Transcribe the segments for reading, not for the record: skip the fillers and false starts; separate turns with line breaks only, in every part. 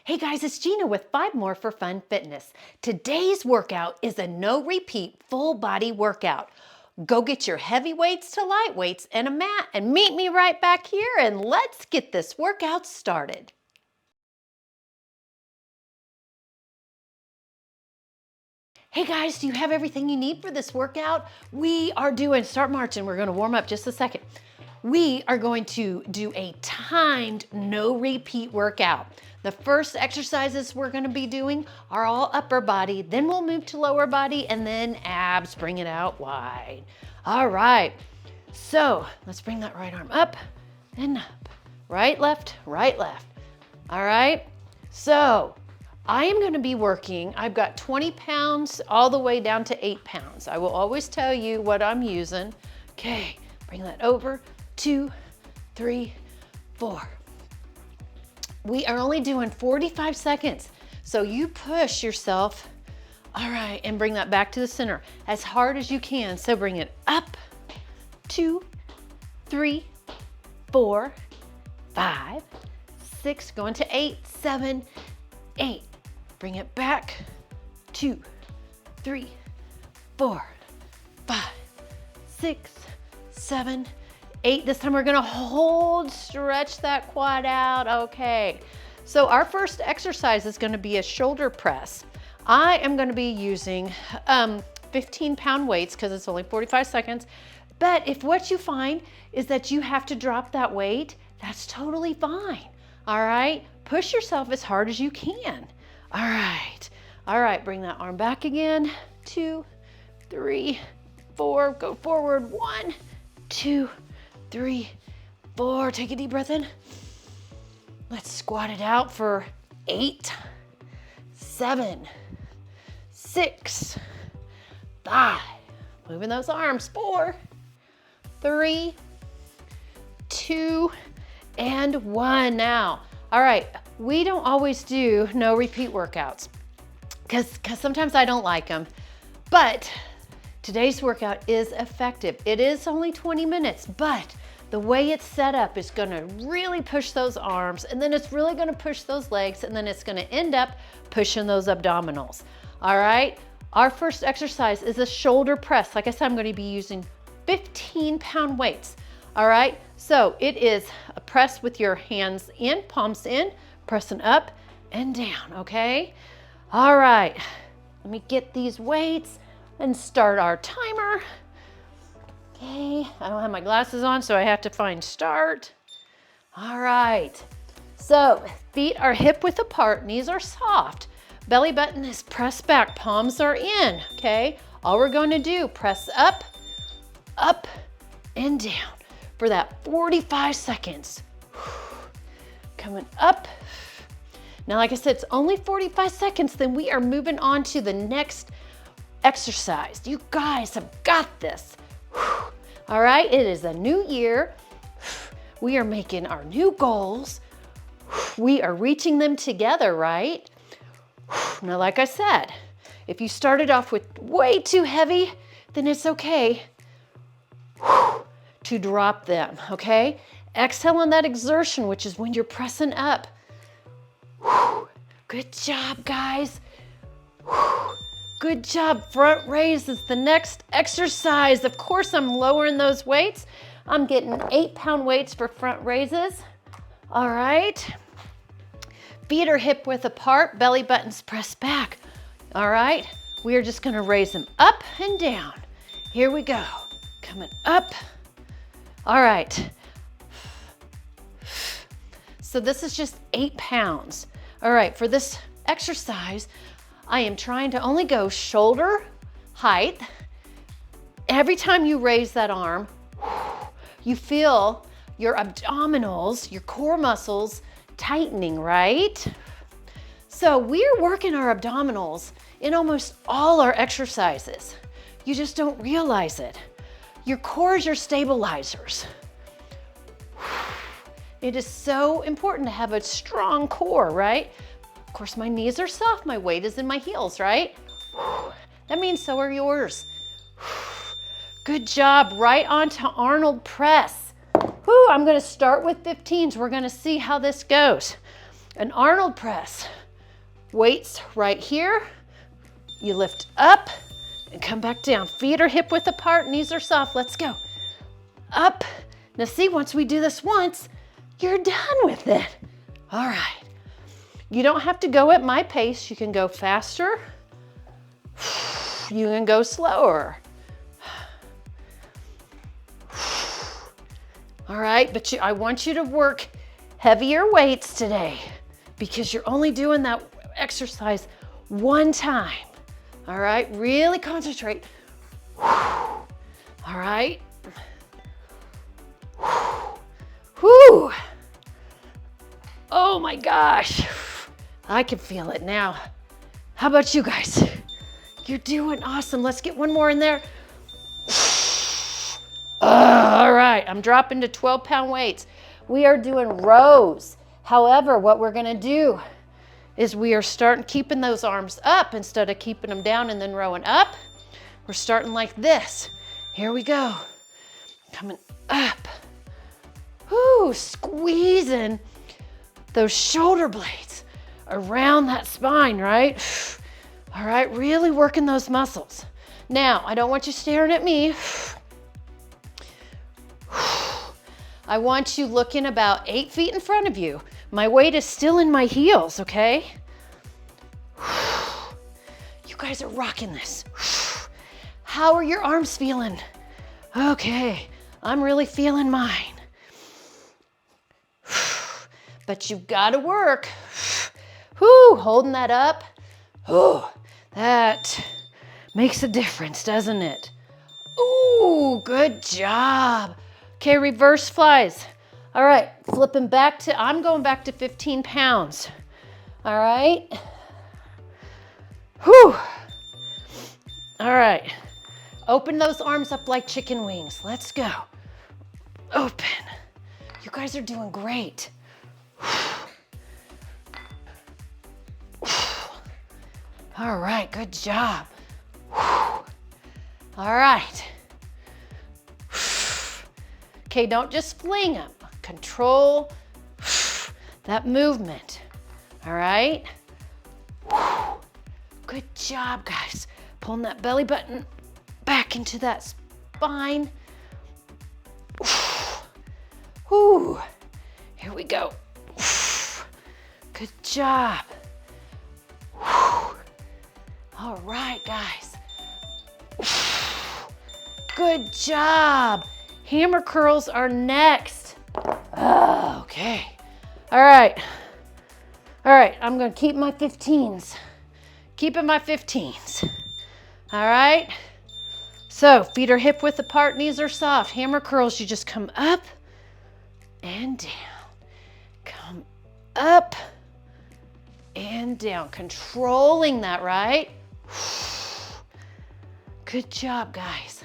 Hey guys, it's Gina with 5 More for Fun Fitness. Today's workout is a no repeat full body workout. Go get your heavy weights to light weights and a mat and meet me right back here and let's get this workout started. Hey guys, do you have everything you need for this workout? We are doing, start marching, we're gonna warm up just a second. We are going to do a timed no repeat workout. The first exercises we're gonna be doing are all upper body, then we'll move to lower body and then abs, bring it out wide. All right, so let's bring that right arm up and up. Right, left, right, left. All right, so I am gonna be working, I've got 20 pounds all the way down to 8 pounds. I will always tell you what I'm using. Okay, bring that over, 2, 3, 4. We are only doing 45 seconds. So you push yourself, all right, and bring that back to the center as hard as you can. So bring it up, 2, 3, 4, 5, 6, going to 8, 7, 8. Bring it back, 2, 3, 4, 5, 6, 7, 8. This time we're gonna hold, stretch that quad out. Okay, so our first exercise is gonna be a shoulder press. I am gonna be using 15-pound weights because it's only 45 seconds. But if what you find is that you have to drop that weight, that's totally fine. All right, push yourself as hard as you can. All right, bring that arm back again. 2, 3, 4, go forward. 1, 2, 3, 4, take a deep breath in. Let's squat it out for 8, 7, 6, 5, moving those arms, 4, 3, 2, and 1. Now, all right, we don't always do no repeat workouts because sometimes I don't like them, but today's workout is effective. It is only 20 minutes, but the way it's set up is gonna really push those arms, and then it's really gonna push those legs, and then it's gonna end up pushing those abdominals. All right, our first exercise is a shoulder press. Like I said, I'm gonna be using 15-pound weights. All right, so it is a press with your hands in, palms in, pressing up and down, okay? All right, let me get these weights and start our timer. Okay, I don't have my glasses on, so I have to find start. All right, so feet are hip width apart, knees are soft, belly button is pressed back, palms are in, okay? All we're going to do, press up, up, and down for that 45 seconds. Coming up. Now, like I said, it's only 45 seconds, then we are moving on to the next exercise. You guys have got this. All right, it is a new year. We are making our new goals. We are reaching them together, right? Now, like I said, if you started off with way too heavy, then it's okay to drop them, okay? Exhale on that exertion, which is when you're pressing up. Good job, guys. Good job. Front raise is the next exercise. Of course, I'm lowering those weights. I'm getting 8-pound weights for front raises. All right. Feet are hip width apart, belly buttons pressed back. All right. We are just going to raise them up and down. Here we go. Coming up. All right. So this is just 8 pounds. All right, for this exercise, I am trying to only go shoulder height. Every time you raise that arm, you feel your abdominals, your core muscles tightening, right? So we're working our abdominals in almost all our exercises. You just don't realize it. Your core is your stabilizers. It is so important to have a strong core, right? Of course, my knees are soft, my weight is in my heels, right? That means so are yours. Good job, right onto Arnold Press. I'm gonna start with 15s. We're gonna see how this goes. An Arnold press. Weights right here. You lift up and come back down. Feet are hip width apart, knees are soft. Let's go. Up. Now see, once we do this once, you're done with it. All right. You don't have to go at my pace. You can go faster. You can go slower. All right, but I want you to work heavier weights today because you're only doing that exercise one time. All right, really concentrate. All right. Whew. Oh my gosh. I can feel it now. How about you guys? You're doing awesome. Let's get one more in there. All right, I'm dropping to 12-pound weights. We are doing rows. However, what we're gonna do is we are starting keeping those arms up instead of keeping them down and then rowing up. We're starting like this. Here we go. Coming up. Whoo, squeezing those shoulder blades around that spine, right? All right, really working those muscles. Now, I don't want you staring at me. I want you looking about 8 feet in front of you. My weight is still in my heels, okay? You guys are rocking this. How are your arms feeling? Okay, I'm really feeling mine. But you've got to work. Whoo, holding that up. Oh, that makes a difference, doesn't it? Ooh, good job. Okay, reverse flies. All right, flipping back to, I'm going back to 15 pounds. All right. Whew. All right. Open those arms up like chicken wings. Let's go. Open. You guys are doing great. All right, good job. All right. Okay, don't just fling them. Control that movement. All right. Good job, guys. Pulling that belly button back into that spine. Whew. Here we go. Good job. All right, guys. Good job. Hammer curls are next. Okay. All right. All right, I'm gonna keep my 15s. Keeping my 15s. All right. So feet are hip width apart, knees are soft. Hammer curls, you just come up and down. Come up and down. Controlling that, right? Good job, guys.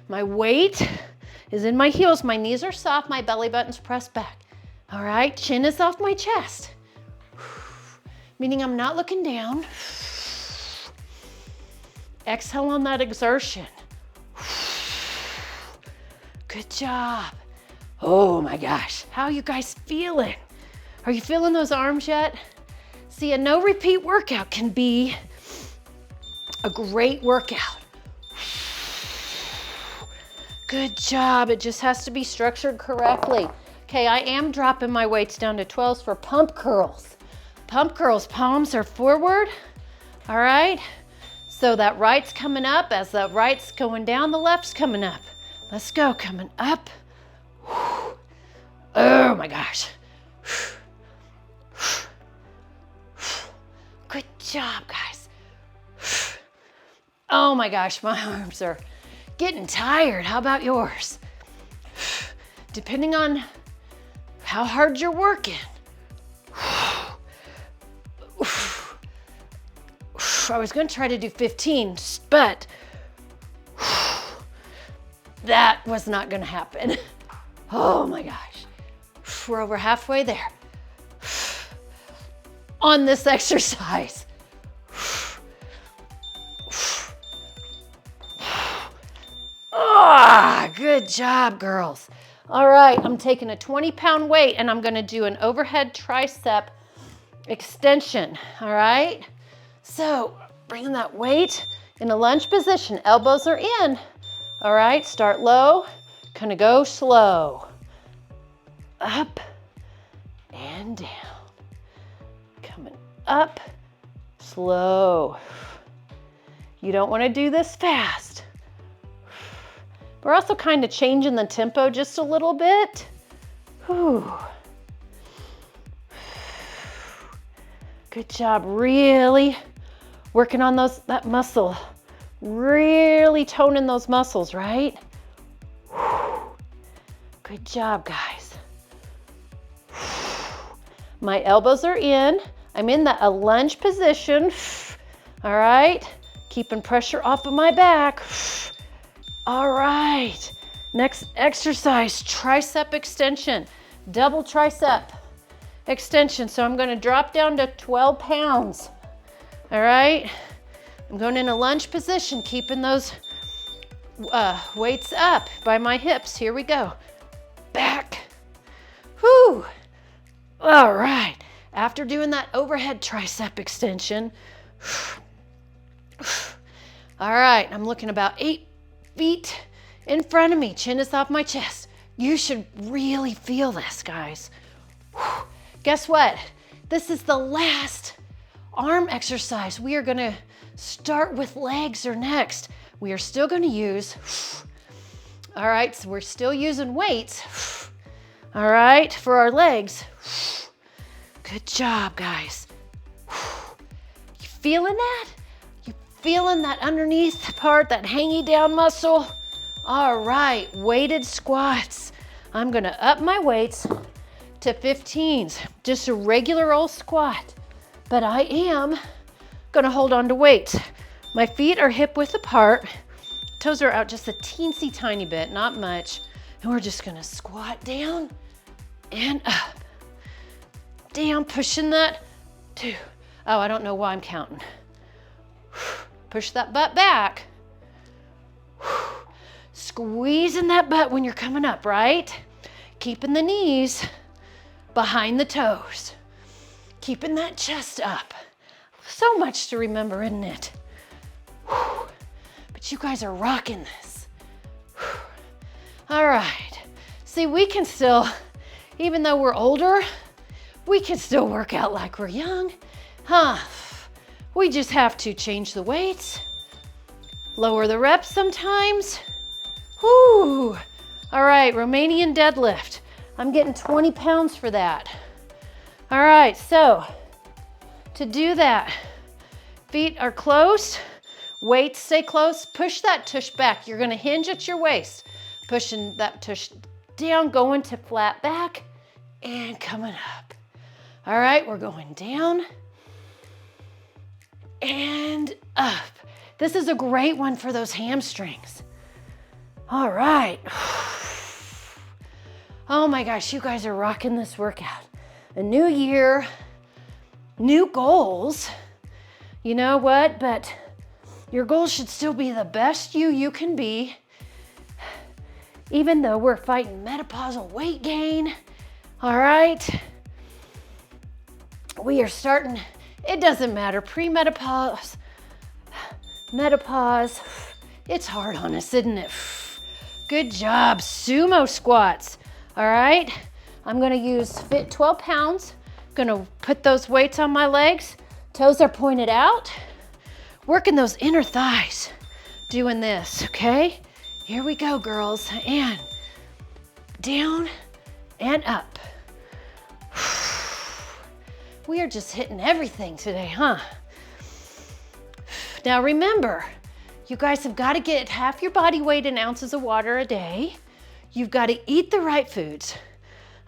My weight is in my heels. My knees are soft. My belly button's pressed back. All right, chin is off my chest. Meaning I'm not looking down. Exhale on that exertion. Good job. Oh my gosh, how are you guys feeling? Are you feeling those arms yet? See, a no repeat workout can be a great workout. Good job, it just has to be structured correctly. Okay, I am dropping my weights down to 12s for pump curls. Pump curls, palms are forward, all right? So that right's coming up, as the right's going down, the left's coming up. Let's go, coming up. Oh my gosh. Good job, guys. Oh my gosh, my arms are getting tired. How about yours? Depending on how hard you're working. I was going to try to do 15, but that was not going to happen. Oh my gosh. We're over halfway there on this exercise. Ah, good job, girls. All right, I'm taking a 20-pound weight and I'm going to do an overhead tricep extension, all right? So bringing that weight in a lunge position, elbows are in, all right? Start low, kind of go slow. Up and down. Coming up, slow. You don't want to do this fast. We're also kind of changing the tempo just a little bit. Whew. Good job, really working on that muscle. Really toning those muscles, right? Good job, guys. My elbows are in. I'm in a lunge position. All right, keeping pressure off of my back. All right, next exercise, tricep extension, double tricep extension. So I'm gonna drop down to 12 pounds. All right, I'm going in a lunge position, keeping those weights up by my hips. Here we go. Back. Whew. All right. After doing that overhead tricep extension, all right, I'm looking about 8 feet in front of me. Chin is off my chest. You should really feel this, guys. Guess what? This is the last arm exercise. We are gonna start with legs or next. We are still gonna use, all right, so we're still using weights, all right, for our legs. Good job, guys. You feeling that? You feeling that underneath part, that hangy down muscle? All right, weighted squats. I'm gonna up my weights to 15s, just a regular old squat, but I am gonna hold on to weights. My feet are hip width apart, toes are out just a teensy tiny bit, not much, and we're just gonna squat down and up. Down, pushing that, 2. Oh, I don't know why I'm counting. Push that butt back. Squeezing that butt when you're coming up, right? Keeping the knees behind the toes. Keeping that chest up. So much to remember, isn't it? But you guys are rocking this. All right. See, we can still, even though we're older, we can still work out like we're young, huh? We just have to change the weights, lower the reps sometimes. Whoo! All right, Romanian deadlift. I'm getting 20 pounds for that. All right, so to do that, feet are close, weights stay close, push that tush back. You're gonna hinge at your waist, pushing that tush down, going to flat back and coming up. All right, we're going down and up. This is a great one for those hamstrings. All right. Oh my gosh, you guys are rocking this workout. A new year, new goals. You know what? But your goals should still be the best you can be, even though we're fighting menopausal weight gain. All right. We are starting, it doesn't matter, pre-menopause, menopause, it's hard on us, isn't it? Good job, sumo squats. All right, I'm gonna use 12 pounds, gonna put those weights on my legs, toes are pointed out, working those inner thighs, doing this, okay? Here we go, girls, and down and up. We are just hitting everything today, huh? Now remember, you guys have got to get half your body weight in ounces of water a day. You've got to eat the right foods,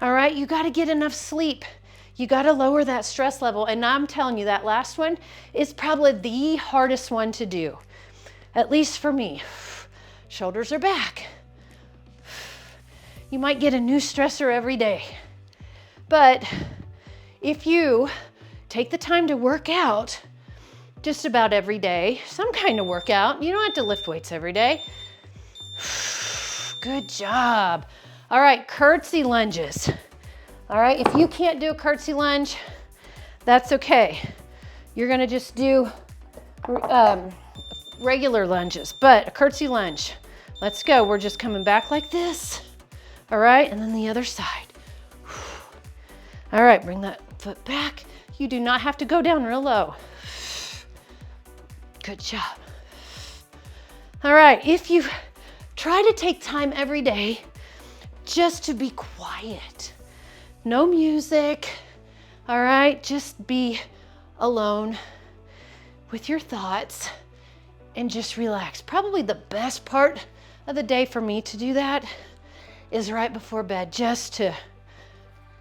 all right? You got to get enough sleep. You got to lower that stress level. And I'm telling you, that last one is probably the hardest one to do, at least for me. Shoulders are back. You might get a new stressor every day, but if you take the time to work out just about every day, some kind of workout, you don't have to lift weights every day. Good job. All right, curtsy lunges. All right, if you can't do a curtsy lunge, that's okay. You're gonna just do regular lunges, but a curtsy lunge. Let's go. We're just coming back like this. All right, and then the other side. All right, bring that foot back. You do not have to go down real low. Good job. All right, if you try to take time every day just to be quiet, no music, all right, just be alone with your thoughts and just relax. Probably the best part of the day for me to do that is right before bed, just to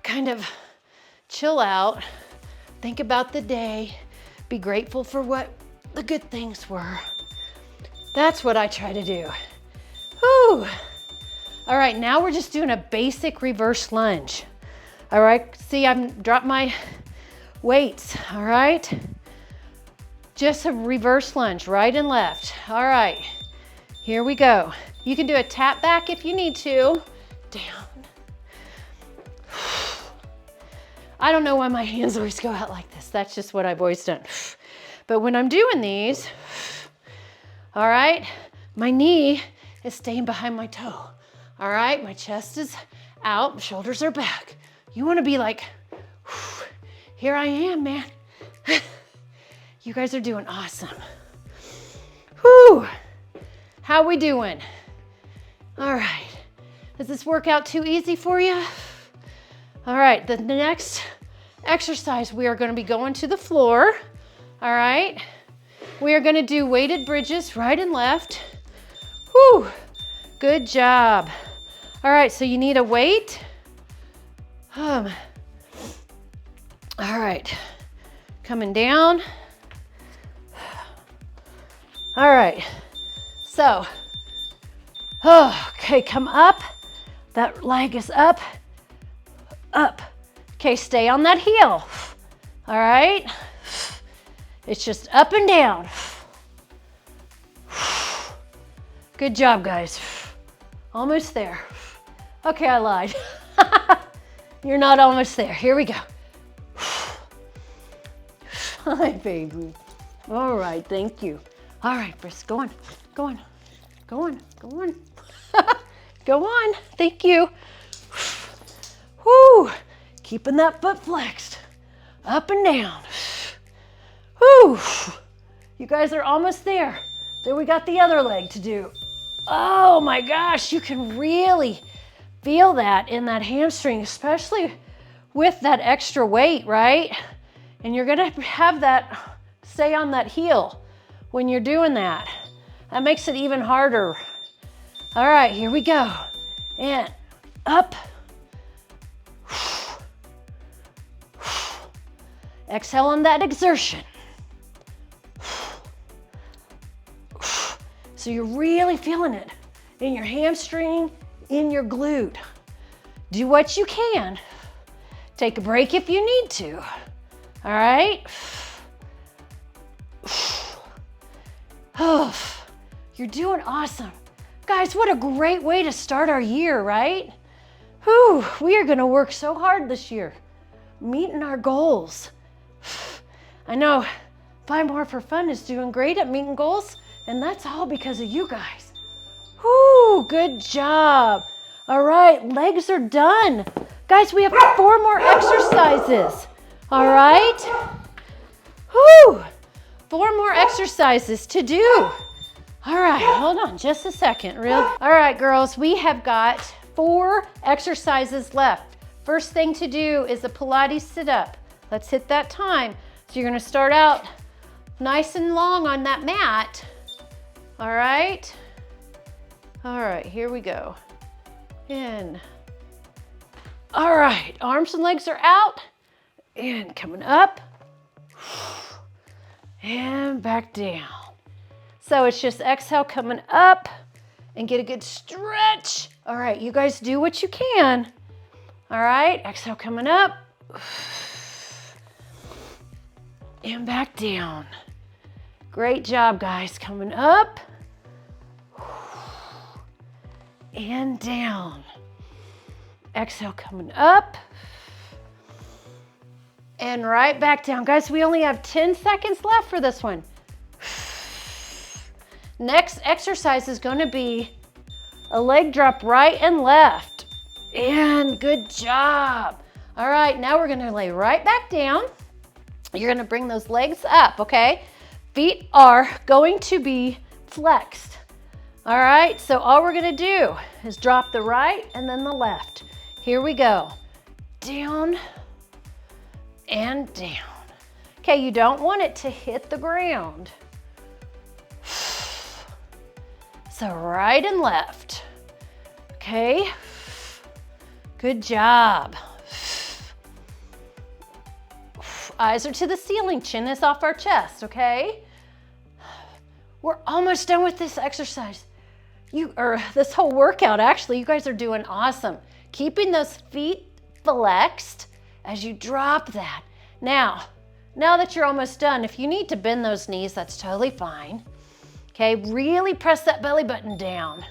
kind of chill out, think about the day, be grateful for what the good things were. That's what I try to do. Whew. All right, now we're just doing a basic reverse lunge. All right, see, I've dropped my weights, all right? Just a reverse lunge, right and left. All right, here we go. You can do a tap back if you need to. Down. I don't know why my hands always go out like this. That's just what I've always done. But when I'm doing these, all right, my knee is staying behind my toe. All right, my chest is out, my shoulders are back. You wanna be like, here I am, man. You guys are doing awesome. Whew. How we doing? All right. Is this workout too easy for you? All right, the next exercise, we are gonna be going to the floor. All right. We are gonna do weighted bridges, right and left. Whew. Good job. All right, so you need a weight. All right, coming down. All right, so, okay, come up. That leg is up, up. Okay, stay on that heel. All right, it's just up and down. Good job, guys. Almost there. Okay, I lied. You're not almost there. Here we go. Hi, baby. All right, thank you. All right, Briss, go on, go on, go on, go on. Go on, thank you. Whoo, keeping that foot flexed, up and down. Whoo, you guys are almost there. Then we got the other leg to do. Oh my gosh, you can really feel that in that hamstring, especially with that extra weight, right? And you're gonna have that stay on that heel when you're doing that. That makes it even harder. All right, here we go. And up. Exhale on that exertion. So you're really feeling it in your hamstring, in your glute. Do what you can. Take a break if you need to. All right? Oh, you're doing awesome. Guys, what a great way to start our year, right? Whew, we are gonna work so hard this year, meeting our goals. I know 5 More for Fun is doing great at meeting goals, and that's all because of you guys. Whew, good job. All right, legs are done. Guys, we have 4 more exercises. All right? Whew, 4 more exercises to do. All right, hold on just a second, All right, girls, we have got 4 exercises left. First thing to do is a Pilates sit up. Let's hit that time. So you're gonna start out nice and long on that mat. All right? All right, here we go. In. All right, arms and legs are out. And coming up. And back down. So it's just exhale coming up and get a good stretch. All right, you guys do what you can. All right, exhale coming up. And back down. Great job, guys. Coming up. And down. Exhale coming up. And right back down. Guys, we only have 10 seconds left for this one. Next exercise is going to be a leg drop right and left. And good job. All right, now we're going to lay right back down. You're going to bring those legs up, okay? Feet are going to be flexed. All right, so all we're going to do is drop the right and then the left. Here we go. Down and down. Okay, you don't want it to hit the ground. So right and left. Okay, good job. Eyes are to the ceiling, chin is off our chest, okay? We're almost done with this exercise. This whole workout, actually, you guys are doing awesome. Keeping those feet flexed as you drop that. Now that you're almost done, if you need to bend those knees, that's totally fine. Okay, really press that belly button down.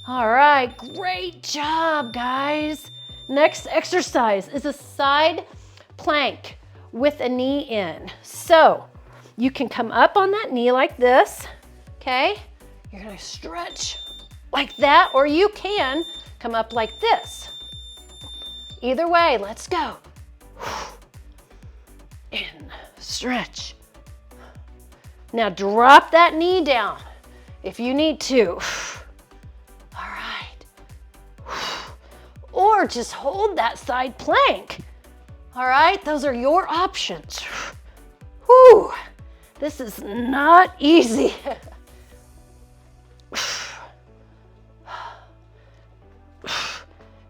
All right, great job, guys. Next exercise is a side plank with a knee in. So you can come up on that knee like this, okay? You're gonna stretch like that, or you can come up like this. Either way, let's go. In, stretch. Now drop that knee down if you need to. All right. Or just hold that side plank. All right, those are your options. Whew, this is not easy.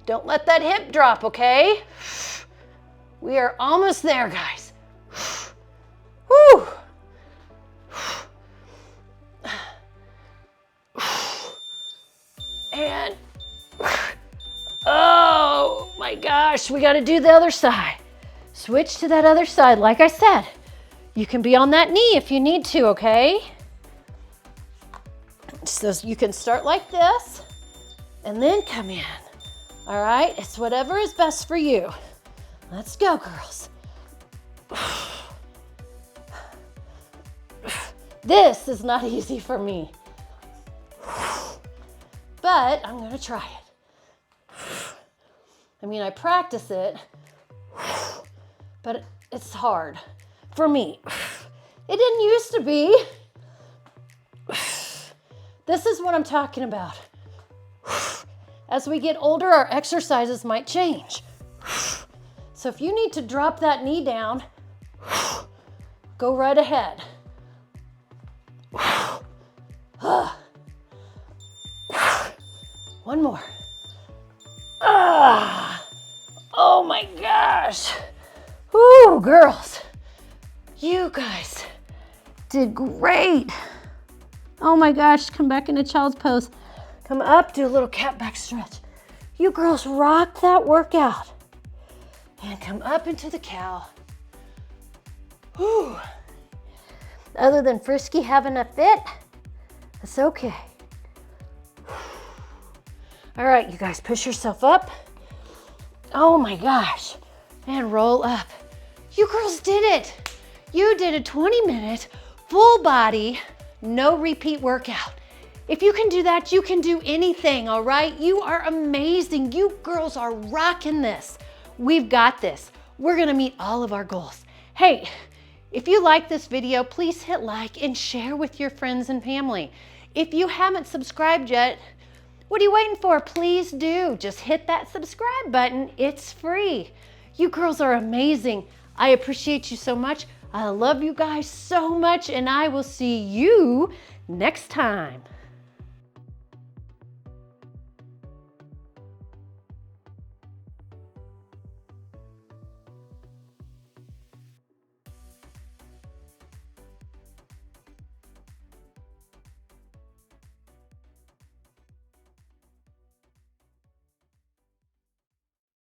Don't let that hip drop, okay? We are almost there, guys. Whew. And, oh my gosh, we gotta do the other side. Switch to that other side. Like I said, you can be on that knee if you need to, okay? So you can start like this and then come in. All right, it's whatever is best for you. Let's go, girls. This is not easy for me, but I'm gonna try it. I mean, I practice it, but it's hard for me. It didn't used to be. This is what I'm talking about. As we get older, our exercises might change. So if you need to drop that knee down, go right ahead. One more. Oh my gosh. Woo, girls. You guys did great. Oh my gosh, come back into child's pose. Come up, do a little cat back stretch. You girls rock that workout. And come up into the cow. Whew. Other than Frisky having a fit, that's okay. All right, you guys, push yourself up. Oh my gosh, and roll up. You girls did it. You did a 20-minute full body, no repeat workout. If you can do that, you can do anything, all right? You are amazing. You girls are rocking this. We've got this. We're gonna meet all of our goals. Hey, if you like this video, please hit like and share with your friends and family. If you haven't subscribed yet, what are you waiting for? Please do. Just hit that subscribe button. It's free. You girls are amazing. I appreciate you so much. I love you guys so much, and I will see you next time.